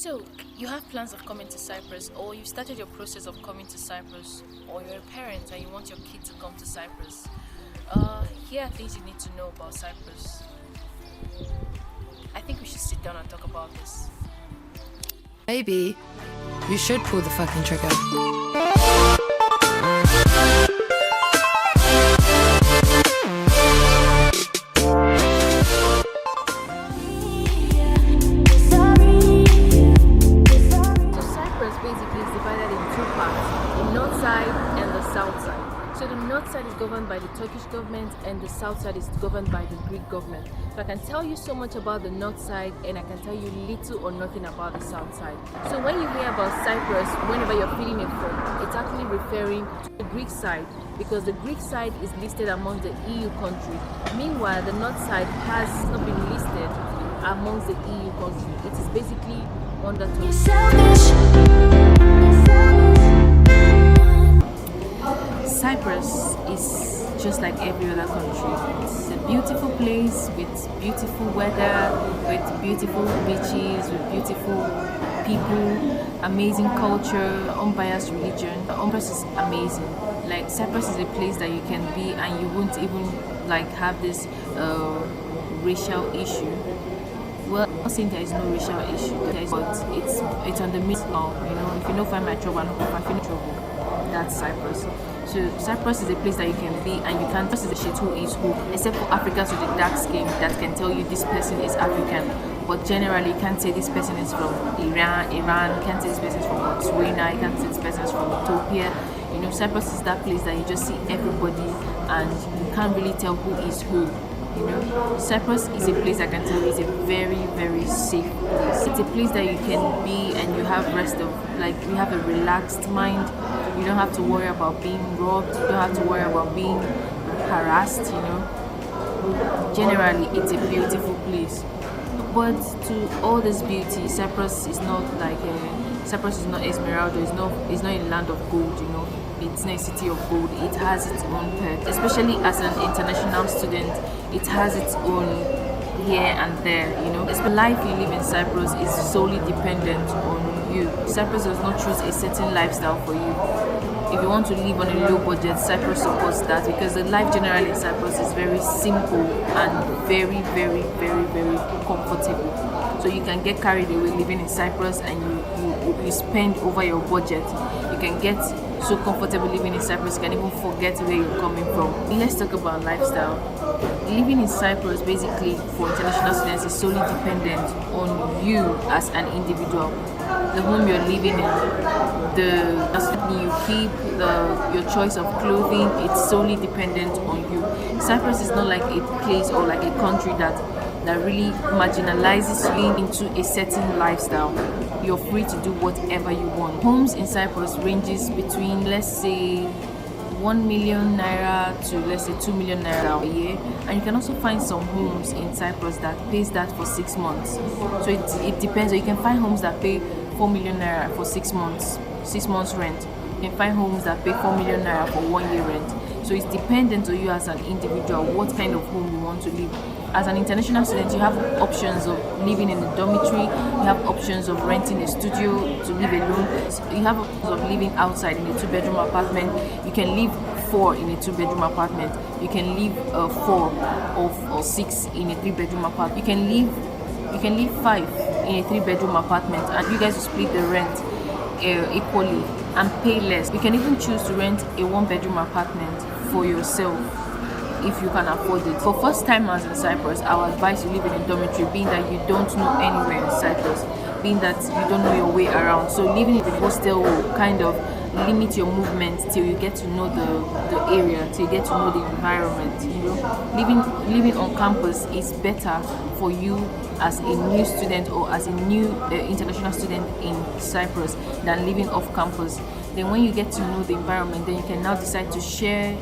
So, you have plans of coming to Cyprus, or you started your process of coming to Cyprus, or you're a parent and you want your kid to come to Cyprus. Here are things you need to know about Cyprus. I think we should sit down and talk about this. Maybe you should pull the fucking trigger. So the north side is governed by the Turkish government and the south side is governed by the Greek government. So I can tell you so much about the north side and I can tell you little or nothing about the south side. So when you hear about Cyprus, whenever you're feeling a thought, it's actually referring to the Greek side because the Greek side is listed among the EU countries. Meanwhile, the north side has not been listed amongst the EU countries. It is basically under Cyprus is just like every other country. It's a beautiful place with beautiful weather, with beautiful beaches, with beautiful people, amazing culture, unbiased religion. Cyprus is amazing. Like Cyprus is a place that you can be and you won't even like have this racial issue. Well, I'm not saying there is no racial issue, but it's on the middle now. You know, if you don't find my trouble, I don't find trouble. That's Cyprus. So Cyprus is a place that you can be and you can't trust the shit who is who, except for Africans with a dark skin that can tell you this person is African. But generally you can't say this person is from Iran, you can't say this person is from Botswana, you can't say this person is from Ethiopia. You know, Cyprus is that place that you just see everybody and you can't really tell who is who. You know, Cyprus is a place I can tell you is a very, very safe place. It's a place that you can be and you have rest of, like, you have a relaxed mind. You don't have to worry about being robbed. You don't have to worry about being harassed, you know. Generally, it's a beautiful place. But to all this beauty, Cyprus is not like Cyprus is not Esmeralda. It's not a land of gold, you know. It's not a city of gold. It has its own perks. Especially as an international student, it has its own here and there, you know. The life you live in Cyprus is solely dependent on you. Cyprus does not choose a certain lifestyle for you. If you want to live on a low budget, Cyprus supports that because the life generally in Cyprus is very simple and very, very, very, very comfortable. So you can get carried away living in Cyprus and you spend over your budget. You can get so comfortable living in Cyprus, you can even forget where you're coming from. Let's talk about lifestyle. Living in Cyprus basically for international students is solely dependent on you as an individual. The home you're living in, the city you keep, your choice of clothing, it's solely dependent on you. Cyprus is not like a place or like a country that really marginalizes you into a certain lifestyle. You're free to do whatever you want. Homes in Cyprus ranges between, let's say, 1 million naira to, let's say, 2 million naira a year. And you can also find some homes in Cyprus that pays that for 6 months. So it depends. You can find homes that pay 4 million naira for 6 months, 6 months rent. You can find homes that pay 4 million naira for 1 year rent. So it's dependent on you as an individual what kind of home you want to live. As an international student, you have options of living in a dormitory, you have options of renting a studio to live alone, you have options of living outside in a 2-bedroom apartment. You can live 4 in a 2-bedroom apartment. You can live 4 or 6 in a 3-bedroom apartment. You can live 5 in a 3-bedroom apartment, and you guys will split the rent equally and pay less. You can even choose to rent a 1-bedroom apartment for yourself if you can afford it. For first timers in Cyprus, I would advise you live in a dormitory, being that you don't know anywhere in Cyprus, being that you don't know your way around. So living in a hostel will kind of limit your movement till you get to know the area, till you get to know the environment. You know, living on campus is better for you as a new student or as a new international student in Cyprus than living off campus. Then when you get to know the environment, then you can now decide to share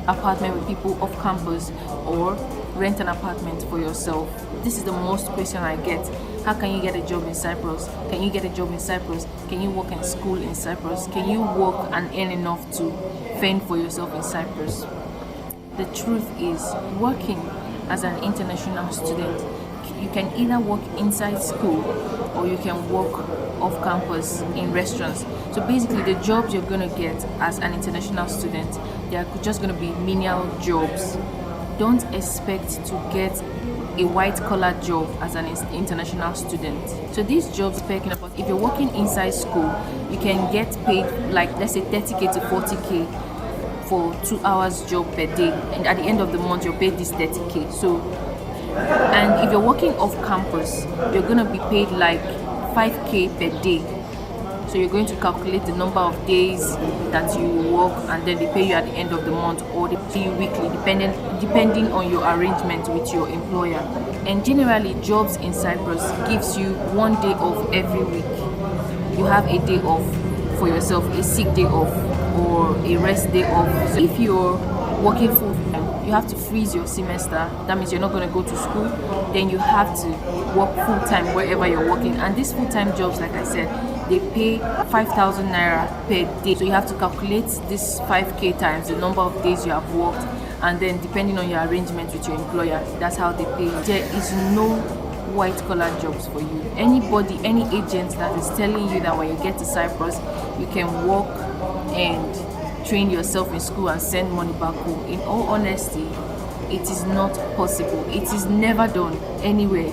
apartment with people off campus or rent an apartment for yourself. This is the most question I get. How can you get a job in Cyprus? Can you get a job in Cyprus? Can you work in school in Cyprus? Can you work and earn enough to fend for yourself in Cyprus? The truth is, working as an international student, you can either work inside school or you can work off campus in restaurants. So basically the jobs you're going to get as an international student, they are just going to be menial jobs. Don't expect to get a white collar job as an international student. So these jobs, speaking about, if you're working inside school, you can get paid like, let's say 30k to 40k for 2 hours job per day, and at the end of the month you're paid this 30k. So, and if you're working off campus, you're going to be paid like 5k per day. So you're going to calculate the number of days that you work, and then they pay you at the end of the month, or they pay you weekly, depending on your arrangement with your employer. And generally, jobs in Cyprus gives you 1 day off every week. You have a day off for yourself, a sick day off, or a rest day off. So if you're working full time, you have to freeze your semester. That means you're not going to go to school. Then you have to work full time wherever you're working. And these full time jobs, like I said, they pay 5,000 naira per day. So you have to calculate this 5k times the number of days you have worked, and then depending on your arrangement with your employer, that's how they pay you. There is no white collar jobs for you. Anybody, any agent that is telling you that when you get to Cyprus, you can work and train yourself in school and send money back home, in all honesty, it is not possible. It is never done anywhere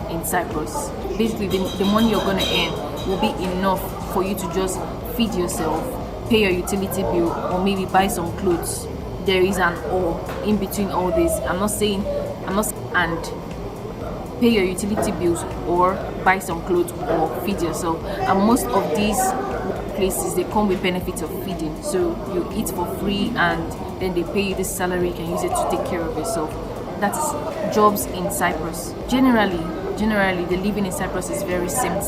in Cyprus. Basically, the money you're going to earn will be enough for you to just feed yourself, pay your utility bill, or maybe buy some clothes. There is an or in between all this. And pay your utility bills or buy some clothes or feed yourself. And most of these places, they come with benefits of feeding. So you eat for free, and then they pay you this salary. You can use it to take care of yourself. That's jobs in Cyprus. Generally, the living in Cyprus is very simple.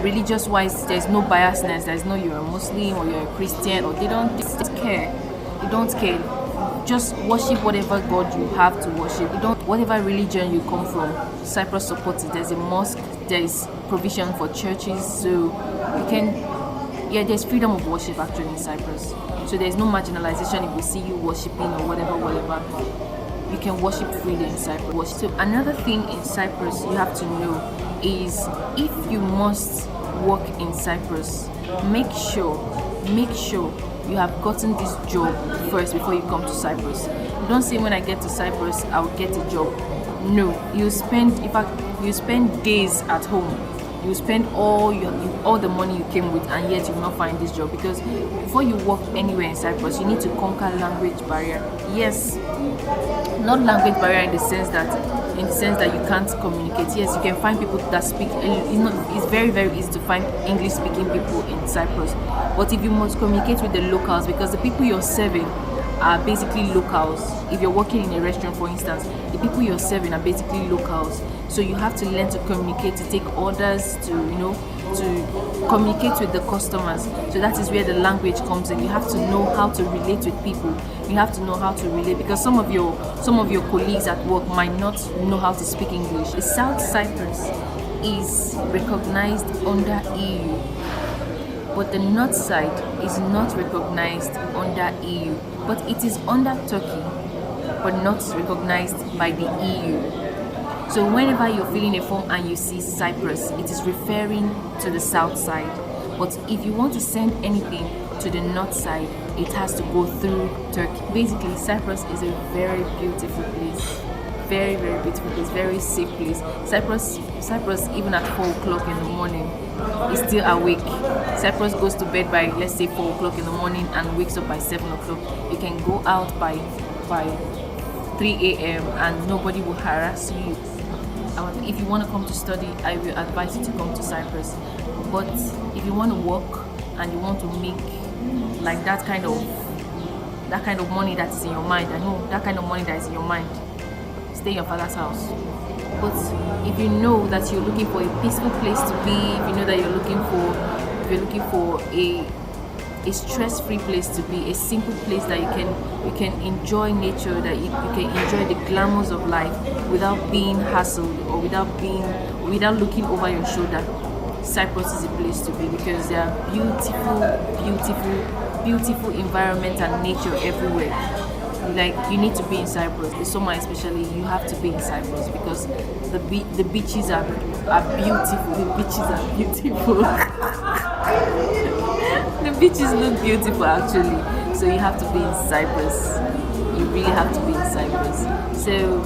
Religious wise, there's no biasness. There's no you're a Muslim or you're a Christian, or they don't care. They don't care. Just worship whatever God you have to worship. Whatever religion you come from, Cyprus supports it. There's a mosque, there is provision for churches, so you can, there's freedom of worship actually in Cyprus. So there's no marginalization if we see you worshiping or whatever. You can worship freely in Cyprus. So another thing in Cyprus you have to know is, if you must work in Cyprus, make sure you have gotten this job first before you come to Cyprus. Don't say when I get to Cyprus I'll get a job. No, you spend days at home. You spend all the money you came with, and yet you will not find this job, because before you work anywhere in Cyprus, you need to conquer language barrier. Yes, not language barrier in the sense that you can't communicate. Yes, you can find people that speak. It's very, very easy to find English speaking people in Cyprus. But if you must communicate with the locals, because the people you're serving are basically locals. If you're working in a restaurant, for instance, the people you're serving are basically locals. So you have to learn to communicate, to take orders, to communicate with the customers. So that is where the language comes in. You have to know how to relate with people. You have to know how to relate, because some of your colleagues at work might not know how to speak English. The South Cyprus is recognized under EU, but the North side is not recognized under EU, but it is under Turkey, but not recognized by the EU. So whenever you're filling a form and you see Cyprus, it is referring to the south side. But if you want to send anything to the north side, it has to go through Turkey. Basically, Cyprus is a very beautiful place. Very, very beautiful place, very safe place. Cyprus, even at 4 o'clock in the morning, is still awake. Cyprus goes to bed by, let's say, 4 o'clock in the morning and wakes up by 7 o'clock. You can go out by 3 a.m. and nobody will harass you. If you want to come to study, I will advise you to come to Cyprus. But if you want to work and you want to make like that kind of money that is in your mind, I know that kind of money that is in your mind, stay in your father's house. But if you know that you're looking for a peaceful place to be, if you know that you're looking for a stress-free place to be, a simple place that you can enjoy nature, that you can enjoy the glamours of life without being hassled or without looking over your shoulder, Cyprus is a place to be, because there are beautiful environment and nature everywhere. like you need to be in Cyprus. The summer especially, you have to be in Cyprus because the beaches are beautiful. The beaches are beautiful. The beaches look beautiful actually. So you have to be in Cyprus. You really have to be in Cyprus. So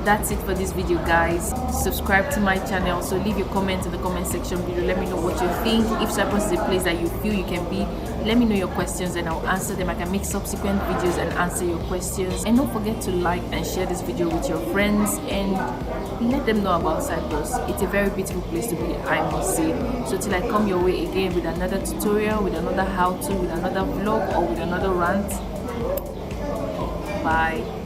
that's it for this video, guys. Subscribe to my channel. So leave your comments in the comment section below. Let me know what you think. If Cyprus is a place that you feel you can be, let me know your questions and I'll answer them. I can make subsequent videos and answer your questions. And don't forget to like and share this video with your friends and let them know about Cyprus. It's a very beautiful place to be, I must say. So till I come your way again with another tutorial, with another how-to, with another vlog, or with another rant, bye.